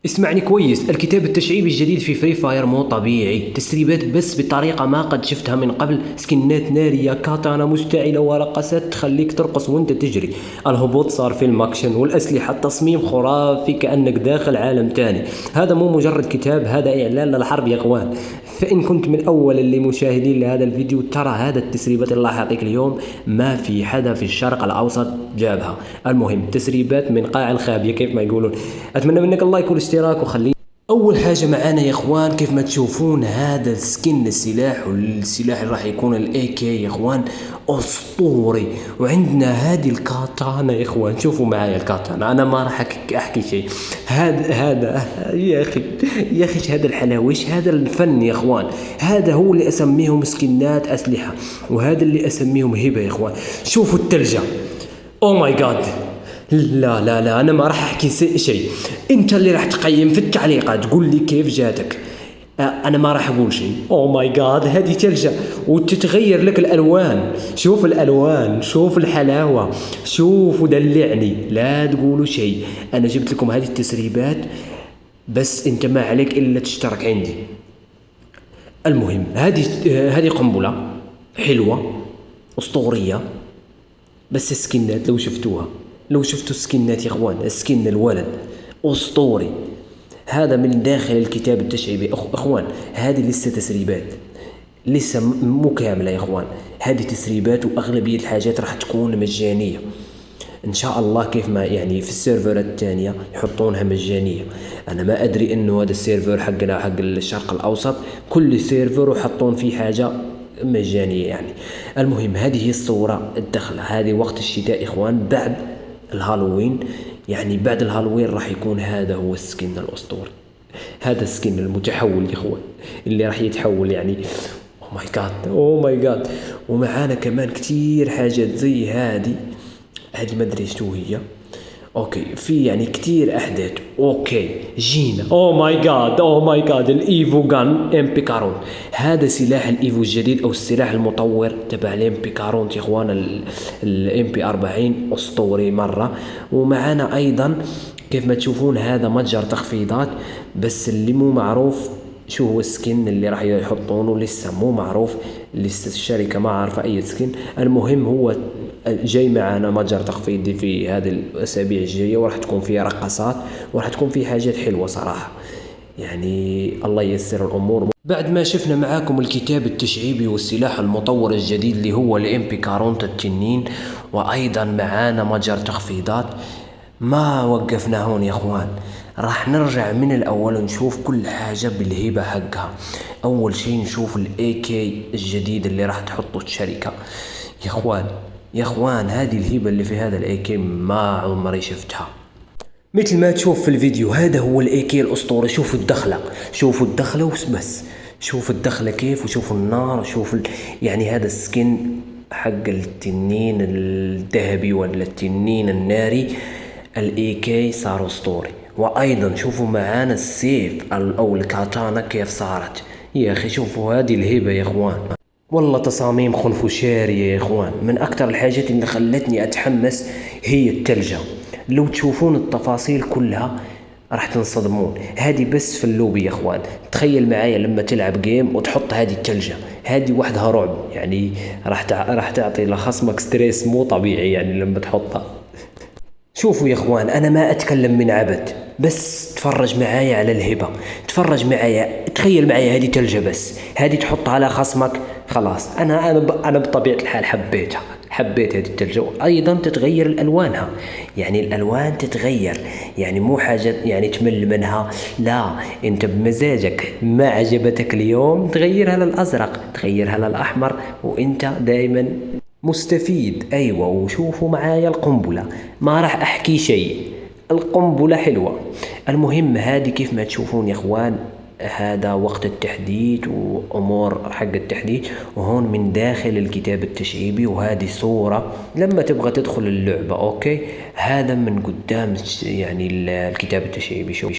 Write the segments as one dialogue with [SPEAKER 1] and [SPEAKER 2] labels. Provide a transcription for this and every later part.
[SPEAKER 1] اسمعني كويس. الكتاب التشعيبي الجديد في فري فاير مو طبيعي، تسريبات بس بطريقة ما قد شفتها من قبل، سكنات نارية، كاتانا مشتعلة ورقصات تخليك ترقص وانت تجري. الهبوط صار فيلم اكشن، والأسلحة تصميم خرافي كأنك داخل عالم تاني. هذا مو مجرد كتاب، هذا إعلان للحرب يا اخوان. فإن كنت من أول اللي مشاهدين لهذا الفيديو، ترى هذا التسريبات اللي راح أعطيك اليوم ما في حدا في الشرق الأوسط جابها. المهم تسريبات من قاع الخابية كيف ما يقولون. أتمنى منك اللايك والاشتراك وخلي. اول حاجه معانا يا اخوان، كيف ما تشوفون هذا السكن السلاح، والسلاح اللي راح يكون الاي كي يا اخوان اسطوري. وعندنا هذه الكاتانا يا اخوان، شوفوا معايا الكاتانا، انا ما راح احكي شيء. هذا يا اخي، يا اخي هذا الحلاوه، هذا الفن يا اخوان. هذا هو اللي اسميهم سكنات اسلحه، وهذا اللي اسميهم هبه يا اخوان. شوفوا التلجه، او ماي جاد. لا لا لا، انا ما راح احكي شيء. انت اللي راح تقيم في التعليقات، قول لي كيف جاتك. انا ما راح اقول شيء. او ماي جاد، هذه تلجة وتتغير لك الالوان. شوف الالوان، شوف الحلاوة، شوف ودلعني، لا تقولوا شيء. انا جبت لكم هذه التسريبات، بس انت ما عليك الا تشترك عندي. المهم هذه قنبلة حلوة اسطورية، بس السكنات لو شفتوها، لو شفتوا السكنات يا اخوان، السكن الولد اسطوري. هذا من داخل الكتاب التشعيبي اخوان. هذه لسه تسريبات، لسه مو كامله يا اخوان. هذه تسريبات، واغلبيه الحاجات راح تكون مجانيه ان شاء الله. كيف ما يعني في السيرفرات الثانيه يحطونها مجانيه. انا ما ادري انه هذا السيرفر حقنا حق الشرق الاوسط كل سيرفر وحطون فيه حاجه مجانيه يعني. المهم هذه هي الصوره الدخله. هذه وقت الشتاء اخوان، بعد الهالوين، يعني بعد الهالوين راح يكون هذا هو السكن الاسطوري. هذا السكن المتحول يا اخوان، اللي راح يتحول يعني. او ماي جاد، او ماي جاد. ومعانا كمان كتير حاجات زي هذه ما ادري شو هي. اوكي، في يعني كتير احداث. اوكي جينا، او ماي جاد، او ماي جاد، الايفو جان ام بي كارون. هذا سلاح الايفو الجديد، او السلاح المطور تبع الام بي كارون يا اخوان. الام بي 40 اسطوري مره. ومعانا ايضا كيف ما تشوفون هذا متجر تخفيضات، بس اللي مو معروف شو هو السكن اللي راح يحطونه، لسه مو معروف، لسه الشركة ما عارفة أي سكن. المهم هو جاي معنا متجر تخفيضي في هذه الأسابيع الجاية، وراح تكون فيه رقصات، وراح تكون فيه حاجات حلوة صراحة يعني. الله ييسر الأمور. بعد ما شفنا معاكم الكتاب التشعيبي والسلاح المطور الجديد اللي هو الام بي كارونت التنين، وأيضا معانا متجر تخفيضات، ما وقفنا هون يا اخوان. راح نرجع من الاول ونشوف كل حاجة بالهبة حقها. اول شيء نشوف الاي كي الجديد اللي راح تحطه الشركة يا اخوان. يا اخوان هذه الهبة اللي في هذا الاي كي ما عمري شفتها. مثل ما تشوف في الفيديو، هذا هو الاي كي الاسطوري. شوفوا الدخلة، شوفوا الدخلة بس. شوفوا الدخلة كيف، وشوفوا النار، وشوفوا يعني هذا السكن حق التنين الذهبي ولا التنين الناري. الاي كي صار اسطوري. وايضا شوفوا معانا السيف او الكاتانا كيف صارت. يا اخي شوفوا هذه الهبة يا اخوان. والله تصاميم خنفشارية يا اخوان. من اكتر الحاجات اللي خلتني اتحمس هي التلجة. لو تشوفون التفاصيل كلها راح تنصدمون. هذه بس في اللوبي يا اخوان. تخيل معايا لما تلعب جيم وتحط هذه التلجة، هذه وحدها رعب يعني. راح تعطي لخصمك ستريس مو طبيعي يعني لما تحطها. شوفوا يا اخوان، انا ما اتكلم من عبث، بس تفرج معايا على الهبة. تفرج معايا، تخيل معايا هذه تلجة، بس هذه تحطها على خصمك خلاص. انا بطبيعة الحال حبيتها، حبيت هذه التلجة. ايضا تتغير الالوانها، يعني الالوان تتغير، يعني مو حاجة يعني تمل منها، لا انت بمزاجك. ما عجبتك اليوم تغيرها للازرق، تغيرها للاحمر، وانت دائما مستفيد. أيوة. وشوفوا معايا القنبلة، ما راح أحكي شيء، القنبلة حلوة. المهم هذه كيف ما تشوفون يا إخوان، هذا وقت التحديث وأمور حق التحديث. وهون من داخل الكتاب التشعيبي، وهذه صورة لما تبغى تدخل اللعبة. أوكي، هذا من قدام يعني الكتاب التشعيبي. شوف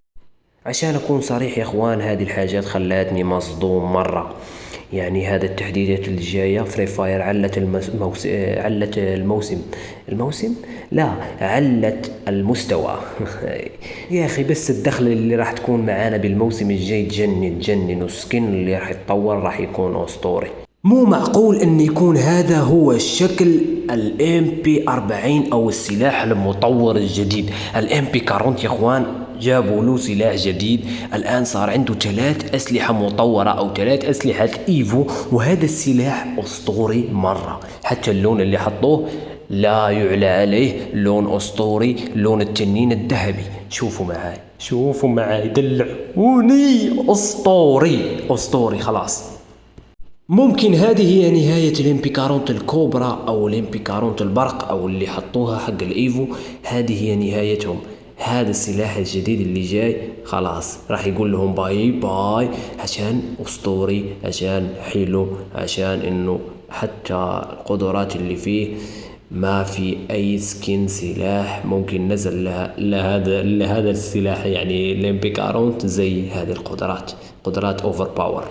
[SPEAKER 1] عشان أكون صريح يا إخوان، هذه الحاجات خلاتني مصدوم مرة. يعني هذا التحديثات اللي جاية فري فاير علت الموسم لا، علت المستوى. يا أخي بس الدخل اللي راح تكون معانا بالموسم الجاي تجنن، والسكن اللي راح يتطور راح يكون أسطوري. مو معقول ان يكون هذا هو الشكل الام بي 40 او السلاح المطور الجديد. الام بي 40 يا اخوان جابوا له سلاح جديد، الان صار عنده 3 اسلحة مطورة او 3 اسلحة ايفو، وهذا السلاح اسطوري مرة. حتى اللون اللي حطوه لا يعلى عليه، لون اسطوري، لون التنين الذهبي. شوفوا معاي دلعوني، اسطوري خلاص. ممكن هذه هي نهاية الامبيكارونت الكوبرا او الامبيكارونت البرق او اللي حطوها حق الايفو، هذه هي نهايتهم. هذا السلاح الجديد اللي جاي خلاص راح يقول لهم باي باي، عشان اسطوري، عشان حلو، عشان انه حتى القدرات اللي فيه ما في اي سكين سلاح ممكن نزل لهذا السلاح، يعني الامبيكارونت زي هذه قدرات اوفر باور.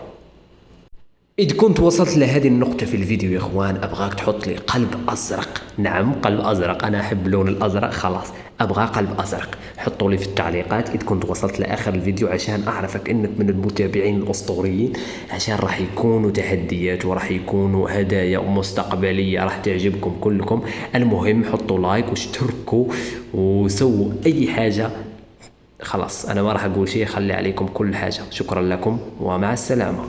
[SPEAKER 1] إذا كنت وصلت لهذه النقطة في الفيديو يا إخوان، أبغاك تحط لي قلب أزرق. نعم قلب أزرق، أنا أحب اللون الأزرق، خلاص أبغى قلب أزرق. حطوا لي في التعليقات إذا كنت وصلت لآخر الفيديو، عشان أعرفك إنك من المتابعين الأسطوريين، عشان راح يكونوا تحديات وراح يكونوا هدايا مستقبلية راح تعجبكم كلكم. المهم حطوا لايك واشتركوا وسووا أي حاجة. خلاص أنا ما راح أقول شيء، خلي عليكم كل حاجة. شكرا لكم ومع السلامة.